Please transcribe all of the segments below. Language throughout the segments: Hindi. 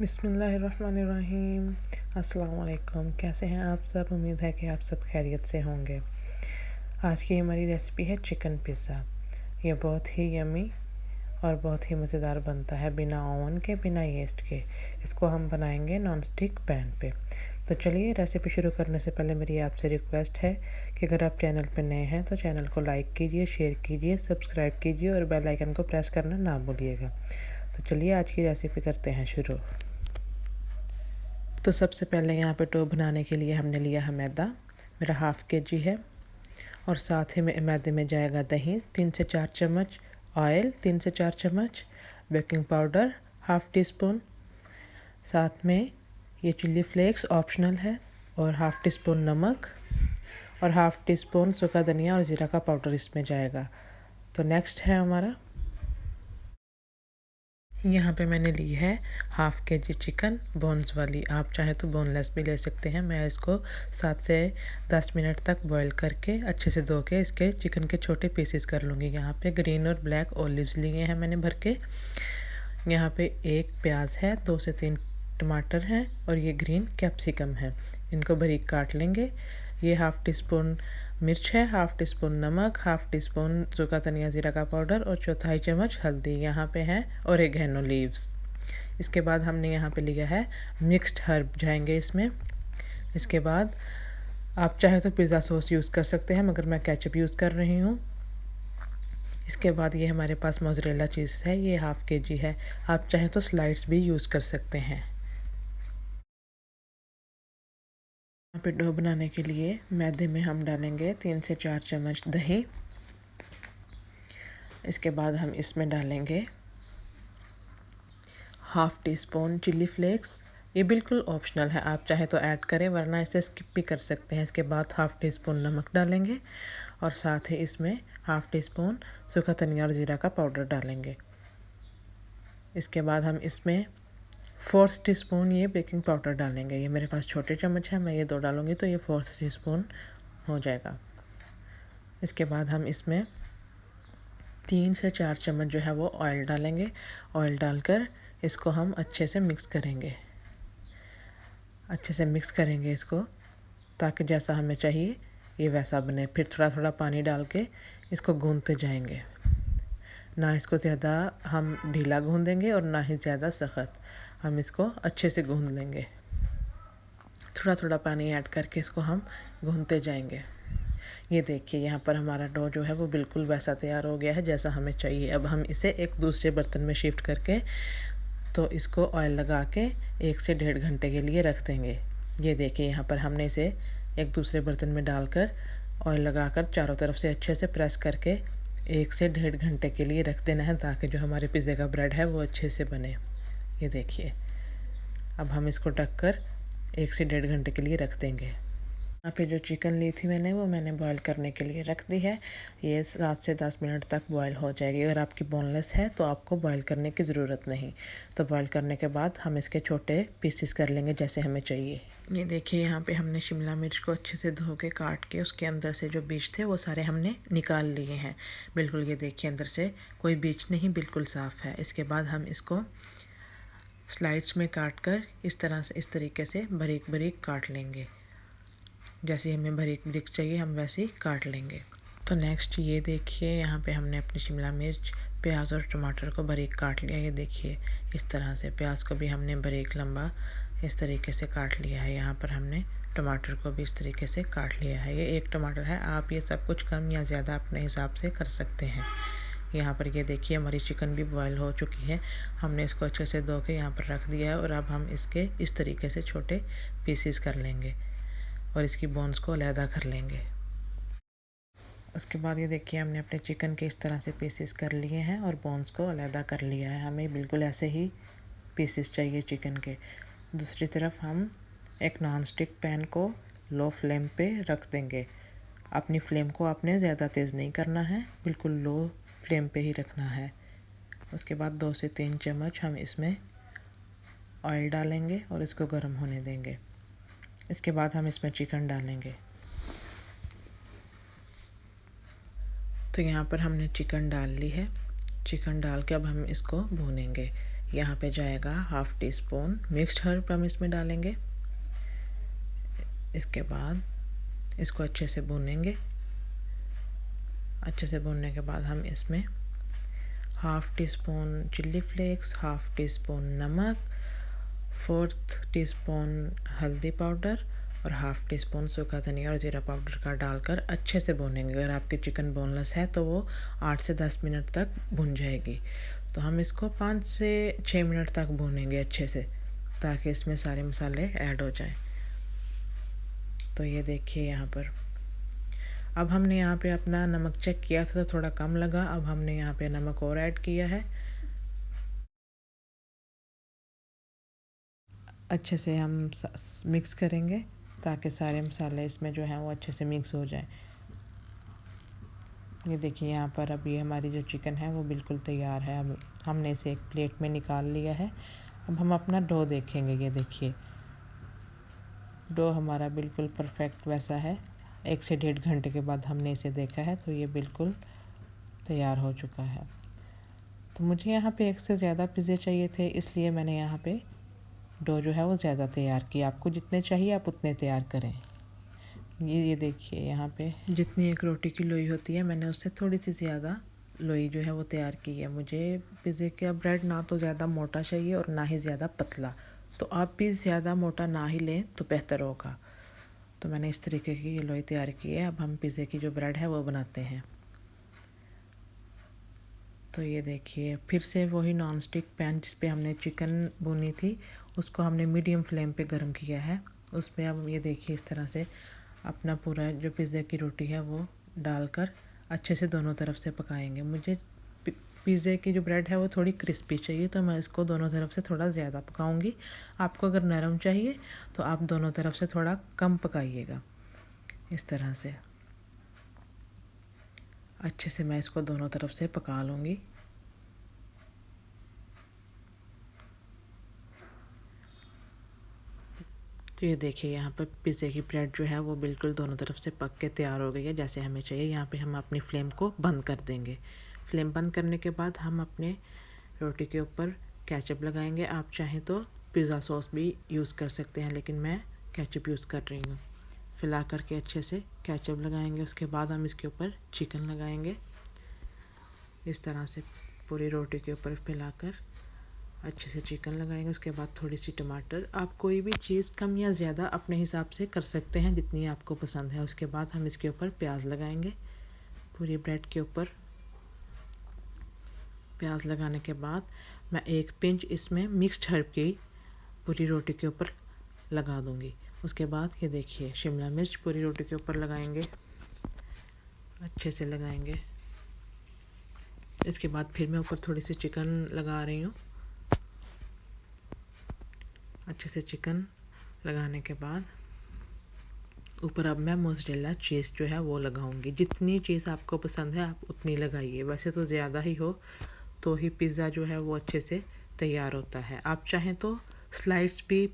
बिस्मिल्लाहिर्रहमानिर्रहीम। अस्सलाम वालेकुम। कैसे हैं आप सब? उम्मीद है कि आप सब खैरियत से होंगे। आज की हमारी रेसिपी है चिकन पिज़्ज़ा। ये बहुत ही यमी और बहुत ही मज़ेदार बनता है, बिना ओवन के, बिना यीस्ट के। इसको हम बनाएंगे नॉन स्टिक पैन पे। तो चलिए, रेसिपी शुरू करने से पहले मेरी आपसे रिक्वेस्ट है कि अगर आप चैनल पर नए हैं तो चैनल को लाइक कीजिए, शेयर कीजिए, सब्सक्राइब कीजिए और बेल आइकन को प्रेस करना ना भूलिएगा। तो चलिए, आज की रेसिपी करते हैं शुरू। तो सबसे पहले यहाँ पे डो बनाने के लिए हमने लिया है मैदा, मेरा हाफ़ kg है। और साथ ही में मैदे में जाएगा दही 3 से 4 चम्मच, ऑयल 3 से 4 चम्मच, baking powder half tea spoon, साथ में ये चिल्ली फ्लेक्स ऑप्शनल है, और हाफ़ टी स्पून नमक और हाफ़ टी स्पून सूखा धनिया और ज़ीरा का पाउडर इसमें जाएगा। तो नेक्स्ट है हमारा, यहाँ पे मैंने ली है हाफ़ kg चिकन बोन्स वाली। आप चाहे तो बोनलेस भी ले सकते हैं। मैं इसको 7 से 10 मिनट तक बॉईल करके अच्छे से धो के इसके चिकन के छोटे पीसेस कर लूँगी। यहाँ पे ग्रीन और ब्लैक ओलिव्स लिए हैं मैंने भर के। यहाँ पे एक प्याज है, 2 से 3 टमाटर हैं और ये ग्रीन कैप्सिकम है। इनको बारीक काट लेंगे। ये हाफ़ टी स्पून मिर्च है, हाफ़ टी स्पून नमक, हाफ़ टी स्पून सूखा धनिया ज़ीरा का पाउडर और चौथाई चम्मच हल्दी। यहाँ पे है ओरिगेनो लीव्स। इसके बाद हमने यहाँ पे लिया है मिक्स्ड हर्ब जाएंगे इसमें। इसके बाद आप चाहे तो पिज़्ज़ा सॉस यूज़ कर सकते हैं, मगर मैं केचप यूज़ कर रही हूँ। इसके बाद ये हमारे पास मोज़रेला चीज़ है, ये हाफ़ kg है। आप चाहें तो स्लाइड्स भी यूज़ कर सकते हैं। यहाँ पे डो बनाने के लिए मैदे में हम डालेंगे 3 से 4 चम्मच दही। इसके बाद हम इसमें डालेंगे half tea spoon chilli flakes. ये बिल्कुल ऑप्शनल है, आप चाहे तो ऐड करें, वरना इसे स्किप भी कर सकते हैं। इसके बाद हाफ़ टी स्पून नमक डालेंगे और साथ ही इसमें हाफ़ टी स्पून सूखा धनिया और ज़ीरा का पाउडर डालेंगे। इसके बाद हम इसमें 4 टीस्पून ये बेकिंग पाउडर डालेंगे। ये मेरे पास छोटे चम्मच है, मैं ये 2 डालूँगी तो ये 4 टीस्पून हो जाएगा। इसके बाद हम इसमें 3 से 4 चम्मच जो है वो ऑयल डालेंगे। ऑयल डालकर इसको हम अच्छे से मिक्स करेंगे। अच्छे से मिक्स करेंगे इसको, ताकि जैसा हमें चाहिए ये वैसा बने। फिर थोड़ा थोड़ा पानी डाल के इसको गूँधते जाएंगे। ना इसको ज़्यादा हम ढीला गूँधेंगे और ना ही ज़्यादा सख्त। हम इसको अच्छे से गूँध लेंगे। थोड़ा थोड़ा पानी ऐड करके इसको हम गूँधते जाएंगे। ये देखिए, यहाँ पर हमारा डो जो है वो बिल्कुल वैसा तैयार हो गया है जैसा हमें चाहिए। अब हम इसे एक दूसरे बर्तन में शिफ्ट करके तो इसको ऑयल लगा के 1 से 1.5 घंटे के लिए रख देंगे। ये देखिए, यहाँ पर हमने इसे एक दूसरे बर्तन में डालकर ऑयल लगाकर चारों तरफ से अच्छे से प्रेस करके 1 से 1.5 घंटे के लिए रख देना है, ताकि जो हमारे पिज़्ज़े का ब्रेड है वो अच्छे से बने। ये देखिए, अब हम इसको ढककर 1 से 1.5 घंटे के लिए रख देंगे। यहाँ पे जो चिकन ली थी वो मैंने बॉईल करने के लिए रख दी है। ये 7 से 10 मिनट तक बॉईल हो जाएगी। अगर आपकी बोनलेस है तो आपको बॉईल करने की ज़रूरत नहीं। तो बॉईल करने के बाद हम इसके छोटे पीसेस कर लेंगे जैसे हमें चाहिए। ये देखिए, यहाँ पे हमने शिमला मिर्च को अच्छे से धो के काट के उसके अंदर से जो बीज थे वो सारे हमने निकाल लिए हैं। बिल्कुल, ये देखिए, अंदर से कोई बीज नहीं, बिल्कुल साफ़ है। इसके बाद हम इसको स्लाइड्स में काट कर इस तरह से, इस तरीके से बारीक बारीक काट लेंगे। जैसे हमें बारीक बारीक चाहिए हम वैसे ही काट लेंगे। तो नेक्स्ट ये देखिए, यहाँ पे हमने अपनी शिमला मिर्च, प्याज और टमाटर को बारीक काट लिया। ये देखिए, इस तरह से प्याज को भी हमने बारीक लंबा इस तरीके से काट लिया है। यहाँ पर हमने टमाटर को भी इस तरीके से काट लिया है। ये 1 टमाटर है, आप ये सब कुछ कम या ज़्यादा अपने हिसाब से कर सकते हैं। यहाँ पर ये देखिए, हमारी चिकन भी बॉयल हो चुकी है। हमने इसको अच्छे से धो के यहाँ पर रख दिया है और अब हम इसके इस तरीके से छोटे पीसेस कर लेंगे और इसकी बोन्स को अलहदा कर लेंगे। उसके बाद ये देखिए, हमने अपने चिकन के इस तरह से पीसेस कर लिए हैं और बोन्स को अलहदा कर लिया है। हमें बिल्कुल ऐसे ही पीसेस चाहिए चिकन के। दूसरी तरफ हम एक नॉन स्टिक पैन को लो फ्लेम पे रख देंगे। अपनी फ्लेम को आपने ज़्यादा तेज़ नहीं करना है, बिल्कुल लो फ्लेम पे ही रखना है। उसके बाद 2 से 3 चम्मच हम इसमें ऑयल डालेंगे और इसको गर्म होने देंगे। इसके बाद हम इसमें चिकन डालेंगे। तो यहाँ पर हमने चिकन डाल ली है। चिकन डाल के अब हम इसको भूनेंगे। यहाँ पे जाएगा half tea spoon mixed herb हम इसमें डालेंगे। इसके बाद इसको अच्छे से भूनेंगे। अच्छे से भूनने के बाद हम इसमें half tea spoon chilli flakes, half tea spoon नमक, 4th टीस्पून हल्दी पाउडर और हाफ़ टी स्पून सूखा धनिया और ज़ीरा पाउडर का डालकर अच्छे से भूनेंगे। अगर आपकी चिकन बोनलेस है तो वो 8 से 10 मिनट तक भुन जाएगी। तो हम इसको 5 से 6 मिनट तक भूनेंगे अच्छे से, ताकि इसमें सारे मसाले ऐड हो जाएं। तो ये देखिए यहाँ पर अब हमने यहाँ पे अपना नमक चेक किया था तो थोड़ा कम लगा। अब हमने यहाँ पे नमक और ऐड किया है। अच्छे से हम मिक्स करेंगे ताकि सारे मसाले इसमें जो हैं वो अच्छे से मिक्स हो जाएं। ये देखिए यहाँ पर अब ये हमारी जो चिकन है वो बिल्कुल तैयार है। अब हमने इसे एक प्लेट में निकाल लिया है। अब हम अपना डो देखेंगे। ये देखिए डो हमारा बिल्कुल परफेक्ट वैसा है। 1 से 1.5 घंटे के बाद हमने इसे देखा है तो ये बिल्कुल तैयार हो चुका है। तो मुझे यहाँ पे 1 से ज़्यादा पिज़्ज़े चाहिए थे, इसलिए मैंने यहाँ पे डो जो है वो ज़्यादा तैयार किया। आपको जितने चाहिए आप उतने तैयार करें। ये देखिए यहाँ पे जितनी एक रोटी की लोई होती है मैंने उससे थोड़ी सी ज़्यादा लोई जो है वो तैयार की है। मुझे पिज़्ज़े का ब्रेड ना तो ज़्यादा मोटा चाहिए और ना ही ज़्यादा पतला, तो आप भी ज़्यादा मोटा ना ही लें तो बेहतर होगा। तो मैंने इस तरीके की ये लोई तैयार की है। अब हम पिज़्ज़े की जो ब्रेड है वो बनाते हैं। तो ये देखिए फिर से वही नॉन स्टिक पैन जिस पे हमने चिकन भुनी थी उसको हमने मीडियम फ्लेम पे गर्म किया है। उस पर अब ये देखिए इस तरह से अपना पूरा जो पिज़्ज़े की रोटी है वो डालकर अच्छे से दोनों तरफ से पकाएंगे। मुझे पिज़्ज़े की जो ब्रेड है वो थोड़ी क्रिस्पी चाहिए तो मैं इसको दोनों तरफ से थोड़ा ज़्यादा पकाऊंगी। आपको अगर नरम चाहिए तो आप दोनों तरफ से थोड़ा कम पकाइएगा। इस तरह से अच्छे से मैं इसको दोनों तरफ से पका लूँगी। तो ये देखिए यहाँ पर पिज़्ज़े की ब्रेड जो है वो बिल्कुल दोनों तरफ से पक के तैयार हो गई है जैसे हमें चाहिए। यहाँ पे हम अपनी फ्लेम को बंद कर देंगे। फ्लेम बंद करने के बाद हम अपने रोटी के ऊपर केचप लगाएंगे। आप चाहें तो पिज़्ज़ा सॉस भी यूज़ कर सकते हैं, लेकिन मैं केचप यूज़ कर रही हूँ। फैला करके अच्छे से केचप लगाएंगे। उसके बाद हम इसके ऊपर चिकन लगाएंगे। इस तरह से पूरी रोटी के ऊपर फैलाकर अच्छे से चिकन लगाएंगे। उसके बाद थोड़ी सी टमाटर, आप कोई भी चीज़ कम या ज़्यादा अपने हिसाब से कर सकते हैं जितनी आपको पसंद है। उसके बाद हम इसके ऊपर प्याज लगाएंगे। पूरी ब्रेड के ऊपर प्याज लगाने के बाद मैं 1 पिंच इसमें मिक्स्ड हर्ब की पूरी रोटी के ऊपर लगा दूंगी। उसके बाद ये देखिए शिमला मिर्च पूरी रोटी के ऊपर लगाएंगे, अच्छे से लगाएंगे। इसके बाद फिर मैं ऊपर थोड़ी सी चिकन लगा रही हूँ। अच्छे से चिकन लगाने के बाद ऊपर अब मैं मोज़रेला चीज़ जो है वो लगाऊंगी। जितनी चीज़ आपको पसंद है आप उतनी लगाइए। वैसे तो ज़्यादा ही हो तो ही पिज़्ज़ा जो है वो अच्छे से तैयार होता है। आप चाहें तो स्लाइड्स भी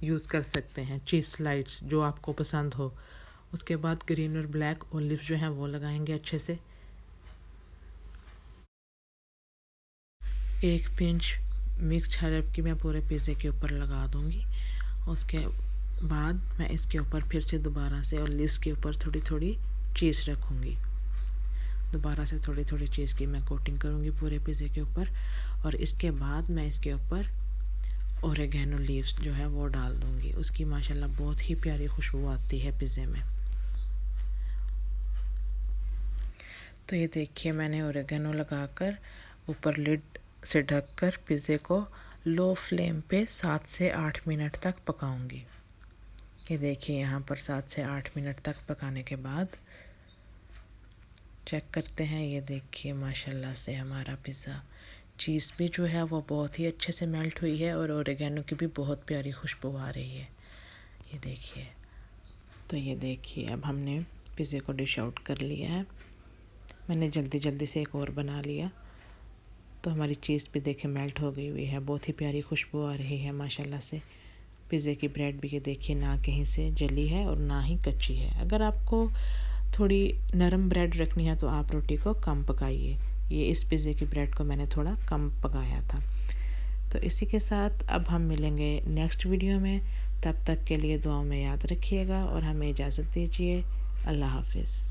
यूज़ कर सकते हैं, चीज़ स्लाइड्स जो आपको पसंद हो। उसके बाद ग्रीन और ब्लैक ऑलिव जो हैं वो लगाएंगे अच्छे से। 1 पिंच मिक्स्ड हर्ब की मैं पूरे पिज़्ज़े के ऊपर लगा दूंगी। उसके बाद मैं इसके ऊपर फिर से दोबारा से और लिस्ट के ऊपर थोड़ी थोड़ी चीज़ रखूँगी। दोबारा से थोड़ी थोड़ी चीज़ की मैं कोटिंग करूँगी पूरे पिज़्ज़े के ऊपर। और इसके बाद मैं इसके ऊपर ओरेगेनो लीव्स जो है वो डाल दूँगी। उसकी माशाल्लाह बहुत ही प्यारी खुशबू आती है पिज़्ज़े में। तो ये देखिए मैंने ओरेगेनो लगाकर ऊपर लिड से ढककर पिज़्ज़े को लो फ्लेम पे 7 से 8 मिनट तक पकाऊंगी। ये देखिए यहाँ पर 7 से 8 मिनट तक पकाने के बाद चेक करते हैं। ये देखिए माशाल्लाह से हमारा पिज़्ज़ा चीज़ भी जो है वो बहुत ही अच्छे से मेल्ट हुई है और ओरेगेनो की भी बहुत प्यारी खुशबू आ रही है। ये देखिए, तो ये देखिए अब हमने पिज़्ज़े को डिश आउट कर लिया है। मैंने जल्दी जल्दी से एक और बना लिया तो हमारी चीज़ भी देखे मेल्ट हो गई हुई है। बहुत ही प्यारी खुशबू आ रही है माशाल्लाह से। पिज़्ज़े की ब्रेड भी ये देखिए ना कहीं से जली है और ना ही कच्ची है। अगर आपको थोड़ी नरम ब्रेड रखनी है तो आप रोटी को कम पकाइए। ये इस पिज़्ज़े की ब्रेड को मैंने थोड़ा कम पकाया था। तो इसी के साथ अब हम मिलेंगे नेक्स्ट वीडियो में। तब तक के लिए दुआओं में याद रखिएगा और हमें इजाज़त दीजिए। अल्लाह हाफ़िज़।